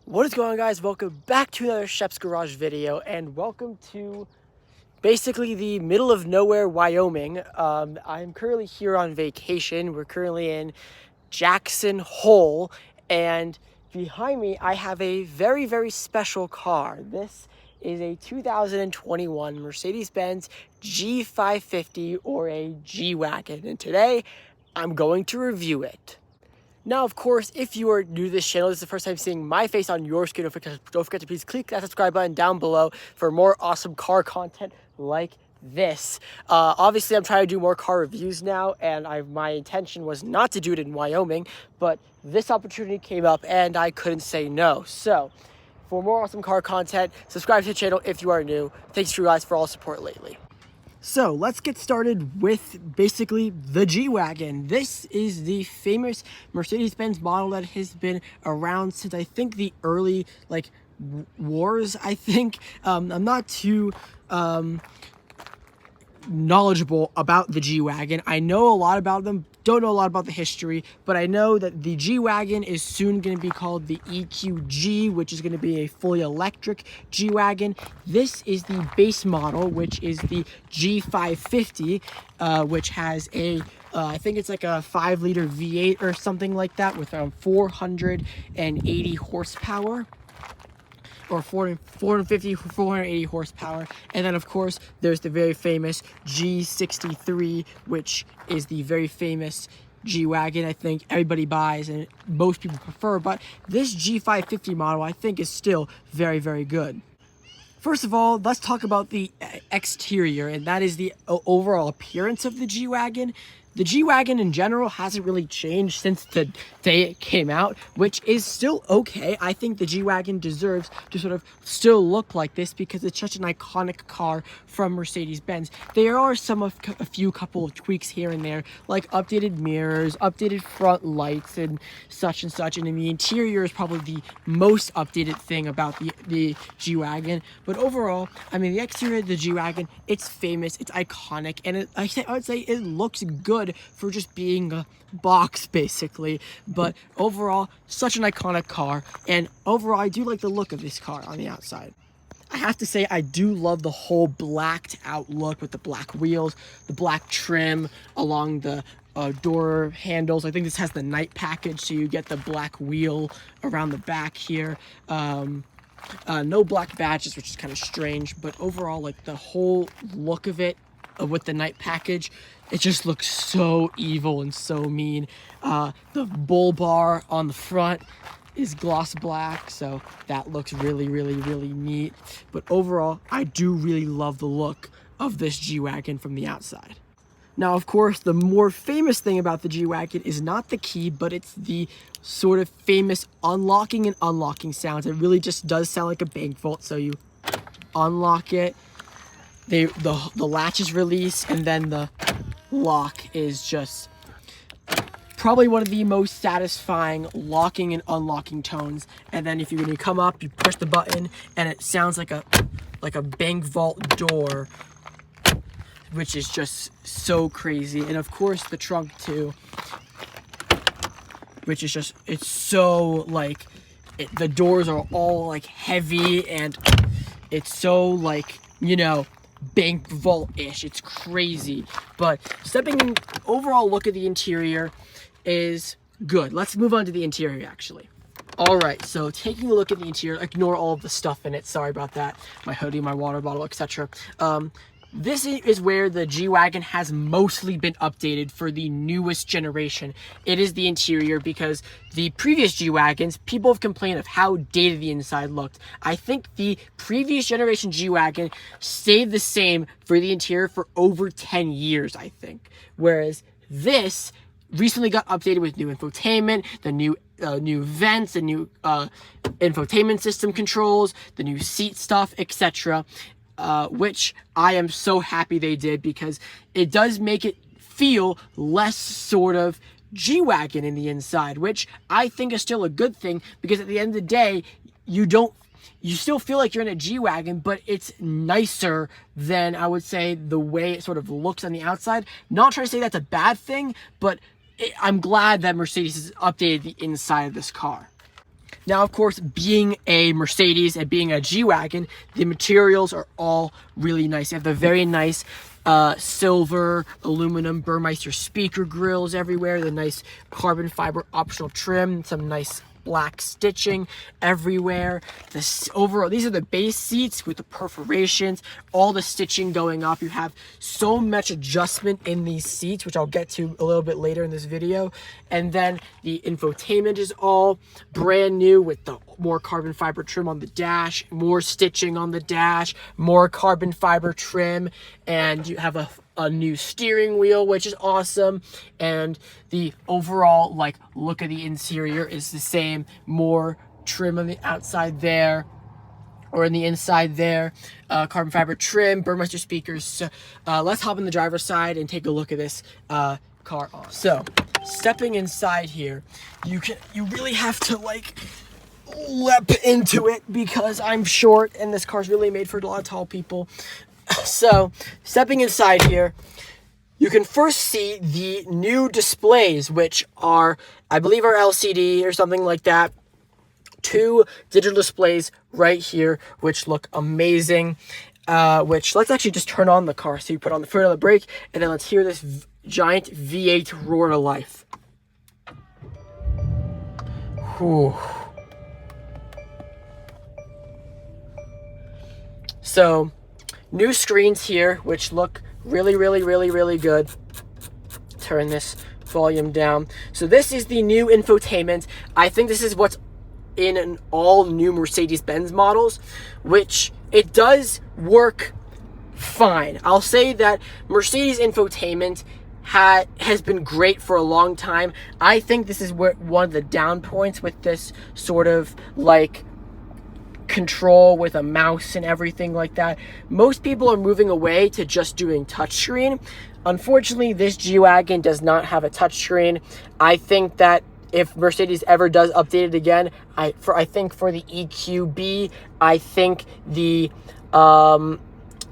What is going on, guys? Welcome back to another Chef's Garage video, and welcome to basically the middle of nowhere, Wyoming. I'm currently here on vacation. We're currently in Jackson Hole, and behind me I have a very, very special car. This is a 2021 Mercedes-Benz G550, or a G-Wagon, and today I'm going to review it. Now, of course, if you are new to this channel, this is the first time seeing my face on your screen, don't forget to please click that subscribe button down below for more awesome car content like this. Obviously, I'm trying to do more car reviews now, and my intention was not to do it in Wyoming, but this opportunity came up and I couldn't say no. So, for more awesome car content, subscribe to the channel if you are new. Thanks to you guys for all the support lately. So let's get started with basically the G-Wagon. This is the famous Mercedes-Benz model that has been around since I think the early wars, I think. I'm not too knowledgeable about the G-Wagon. I know a lot about them, don't know a lot about the history, but I know that the G-Wagon is soon going to be called the EQG, which is going to be a fully electric G-Wagon. This is the base model, which is the G550, which has a I think it's like a 5-liter V8 or something like that with around 480 horsepower. Or 450, 480 horsepower. And then, of course, there's the very famous G63, which is the very famous G-Wagon I think everybody buys and most people prefer. But this G550 model, I think, is still very, very good. First of all, let's talk about the exterior, and that is the overall appearance of the G-Wagon. The G-Wagon in general hasn't really changed since the day it came out, which is still okay. I think the G-Wagon deserves to sort of still look like this because it's such an iconic car from Mercedes-Benz. There are a few couple of tweaks here and there, like updated mirrors, updated front lights, and such. And in the interior is probably the most updated thing about the G-Wagon. But overall, I mean, the exterior of the G-Wagon, it's famous, it's iconic, and I would say it looks good for just being a box, basically. But overall, such an iconic car, and overall I do like the look of this car on the outside. I have to say, I do love the whole blacked out look with the black wheels, the black trim along the door handles. I think this has the night package, so you get the black wheel around the back here. No black badges, which is kind of strange, but overall, like, the whole look of it with the night package, it just looks so evil and so mean. The bull bar on the front is gloss black, so that looks really, really, really neat. But overall, I do really love the look of this G-Wagon from the outside. Now, of course, the more famous thing about the G-Wagon is not the key, but it's the sort of famous unlocking and unlocking sounds. It really just does sound like a bank vault. So you unlock it, the latch is released, and then the lock is just probably one of the most satisfying locking and unlocking tones. And then when you come up, you push the button, and it sounds like a bank vault door, which is just so crazy. And of course the trunk too, which is just, it's so like, the doors are all like heavy, and it's so like, you know, bank vault-ish. It's crazy. But stepping in, overall look at the interior is good. Let's move on to the interior, actually. All right, so taking a look at the interior, ignore all of the stuff in it. Sorry about that. My hoodie, my water bottle, etc. This is where the G-Wagon has mostly been updated for the newest generation. It is the interior, because the previous G-Wagons, people have complained of how dated the inside looked. I think the previous generation G-Wagon stayed the same for the interior for over 10 years, I think. Whereas this recently got updated with new infotainment, the new vents, the new infotainment system controls, the new seat stuff, etc. Which I am so happy they did, because it does make it feel less sort of G-Wagon in the inside, which I think is still a good thing, because at the end of the day, you still feel like you're in a G-Wagon, but it's nicer than, I would say, the way it sort of looks on the outside. Not trying to say that's a bad thing, but I'm glad that Mercedes has updated the inside of this car. Now, of course, being a Mercedes and being a G-Wagon, the materials are all really nice. They have the very nice silver, aluminum Burmeister speaker grills everywhere, the nice carbon fiber optional trim, some nice black stitching everywhere. Overall, these are the base seats with the perforations, all the stitching going up. You have so much adjustment in these seats, which I'll get to a little bit later in this video. And then the infotainment is all brand new with the more carbon fiber trim on the dash, more stitching on the dash, more carbon fiber trim, and you have a new steering wheel, which is awesome. And the overall like look of the interior is the same, more trim on the outside there, or in the inside there, carbon fiber trim, Burmeister speakers. So let's hop in the driver's side and take a look at this car on. So stepping inside here, you really have to like leap into it because I'm short and this car's really made for a lot of tall people. So stepping inside here, you can first see the new displays, which are, I believe, are LCD or something like that. 2 digital displays right here, which look amazing. Which, let's actually just turn on the car. So you put on the foot on the brake, and then let's hear this giant V8 roar to life. Whew. So, new screens here, which look really, really, really, really good. Turn this volume down. So this is the new infotainment. I think this is what's in an all new Mercedes-Benz models, which it does work fine. I'll say that Mercedes infotainment has been great for a long time. I think this is one of the down points with this sort of like control with a mouse and everything like that. Most people are moving away to just doing touchscreen. Unfortunately, this G-Wagon does not have a touchscreen. I think that if Mercedes ever does update it again, I think for the EQB, I think the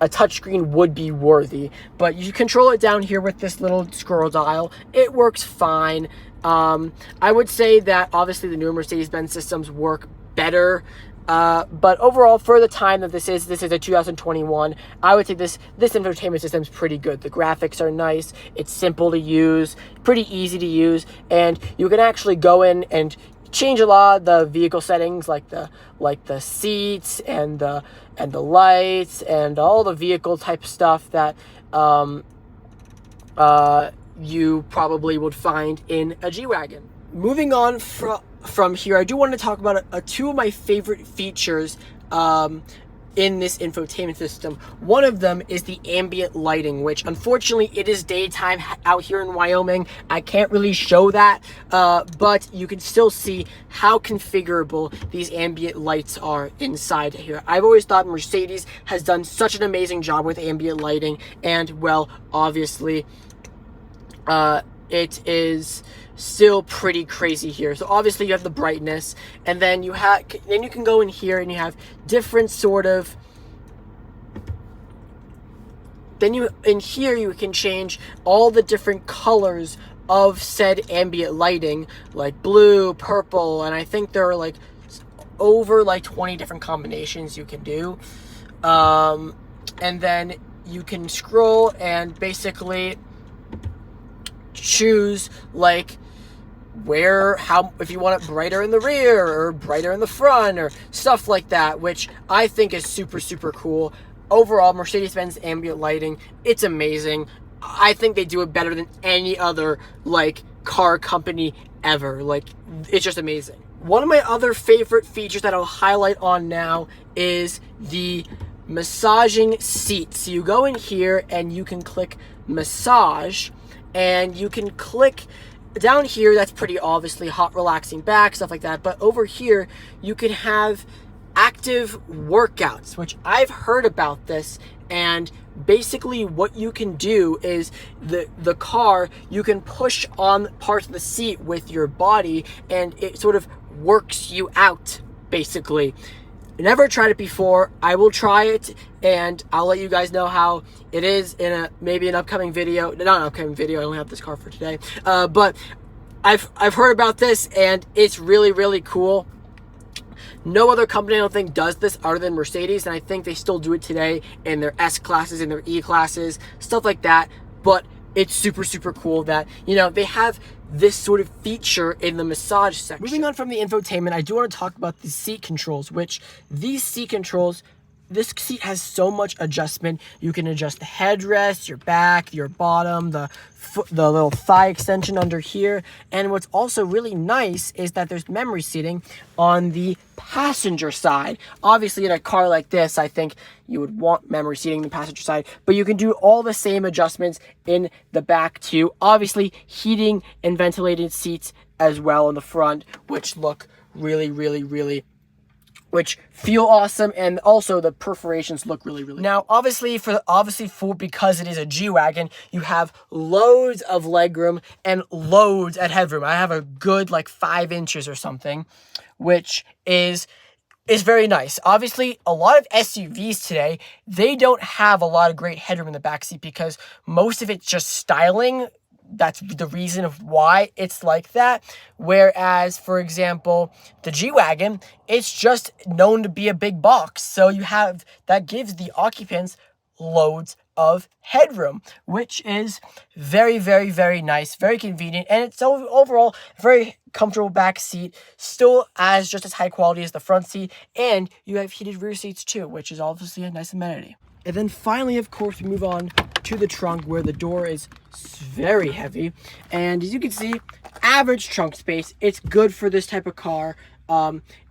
a touchscreen would be worthy. But you control it down here with this little scroll dial. It works fine. I would say that obviously the newer Mercedes-Benz systems work better. But overall, for the time that this is a 2021, I would say this infotainment system is pretty good. The graphics are nice, it's simple to use, pretty easy to use, and you can actually go in and change a lot of the vehicle settings, like the seats and the lights and all the vehicle type stuff that you probably would find in a G-Wagon. Moving on from here, I do want to talk about 2 of my favorite features in this infotainment system. One of them is the ambient lighting, which unfortunately it is daytime out here in Wyoming. I can't really show that, but you can still see how configurable these ambient lights are inside here. I've always thought Mercedes has done such an amazing job with ambient lighting, and well, obviously, it is still pretty crazy here. So obviously you have the brightness, and then you can go in here and you have different sort of, in here you can change all the different colors of said ambient lighting, like blue, purple, and I think there are like over like 20 different combinations you can do. And then you can scroll and basically choose like if you want it brighter in the rear or brighter in the front or stuff like that, which I think is super, super cool. Overall, Mercedes-Benz ambient lighting, it's amazing. I think they do it better than any other like car company ever. Like, it's just amazing. One of my other favorite features that I'll highlight on now is the massaging seats. So you go in here and you can click massage, and you can click down here. That's pretty obviously hot, relaxing back, stuff like that. But over here, you can have active workouts, which I've heard about this. And basically what you can do is the car, you can push on parts of the seat with your body, and it sort of works you out, basically. Never tried it before. I will try it, and I'll let you guys know how it is in maybe an upcoming video. Not an upcoming video, I only have this car for today. But I've heard about this, and it's really, really cool. No other company, I don't think, does this other than Mercedes, and I think they still do it today in their S classes, in their E classes, stuff like that. But it's super, super cool that, you know, they have this sort of feature in the massage section. Moving on from the infotainment, I do want to talk about the seat controls, which these seat controls, this seat has so much adjustment. You can adjust the headrest, your back, your bottom, the little thigh extension under here. And what's also really nice is that there's memory seating on the passenger side. Obviously, in a car like this, I think you would want memory seating on the passenger side, but you can do all the same adjustments in the back too. Obviously, heating and ventilated seats as well in the front, which look really, really, really, which feel awesome, and also the perforations look really, really. Now, obviously, because it is a G-Wagon, you have loads of legroom and loads at headroom. I have a good like 5 inches or something, which is very nice. Obviously, a lot of SUVs today, they don't have a lot of great headroom in the backseat because most of it's just styling. That's the reason of why it's like that. Whereas, for example, the G-Wagon, it's just known to be a big box. So that gives the occupants loads of headroom, which is very, very, very nice, very convenient. And it's overall very comfortable back seat, still just as high quality as the front seat. And you have heated rear seats too, which is obviously a nice amenity. And then finally, of course, we move on to the trunk where the door is very heavy. And as you can see, average trunk space. It's good for this type of car.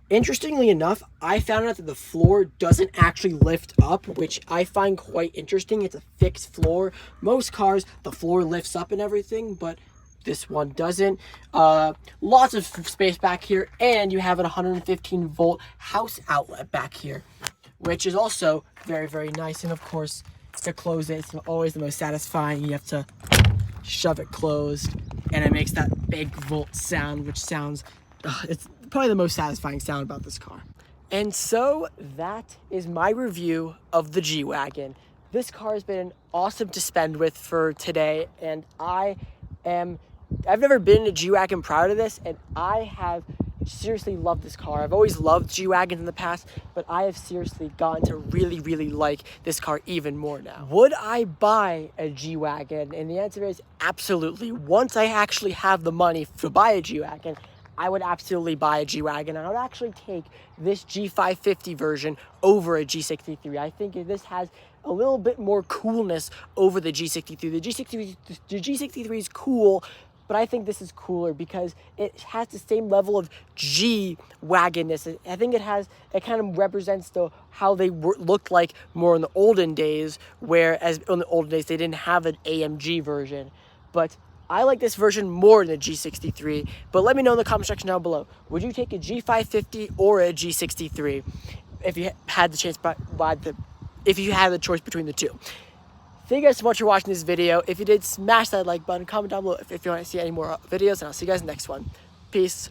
Interestingly enough, I found out that the floor doesn't actually lift up, which I find quite interesting. It's a fixed floor. Most cars, the floor lifts up and everything, but this one doesn't. Lots of space back here, and you have a 115 volt house outlet back here, which is also very, very nice. And of course, to close it, it's always the most satisfying. You have to shove it closed, and it makes that big volt sound, which sounds, it's probably the most satisfying sound about this car. And so that is my review of the G-Wagon. This car has been awesome to spend with for today, and I've never been in a G-Wagon prior to this, and I have seriously love this car. I've always loved G-Wagons in the past, but I have seriously gotten to really, really like this car even more now. Would I buy a G-Wagon? And the answer is absolutely. Once I actually have the money to buy a G-Wagon, I would absolutely buy a G-Wagon. I would actually take this G550 version over a G63. I think this has a little bit more coolness over the G63. The G63 is cool, but I think this is cooler because it has the same level of G-Wagonness. I think it kind of represents how they looked like more in the olden days, whereas in the olden days they didn't have an AMG version. But I like this version more than the G63. But let me know in the comment section down below. Would you take a G550 or a G63 if you had the chance if you had the choice between the two? Thank you guys so much for watching this video. If you did, smash that like button, comment down below if you want to see any more videos, and I'll see you guys in the next one. Peace.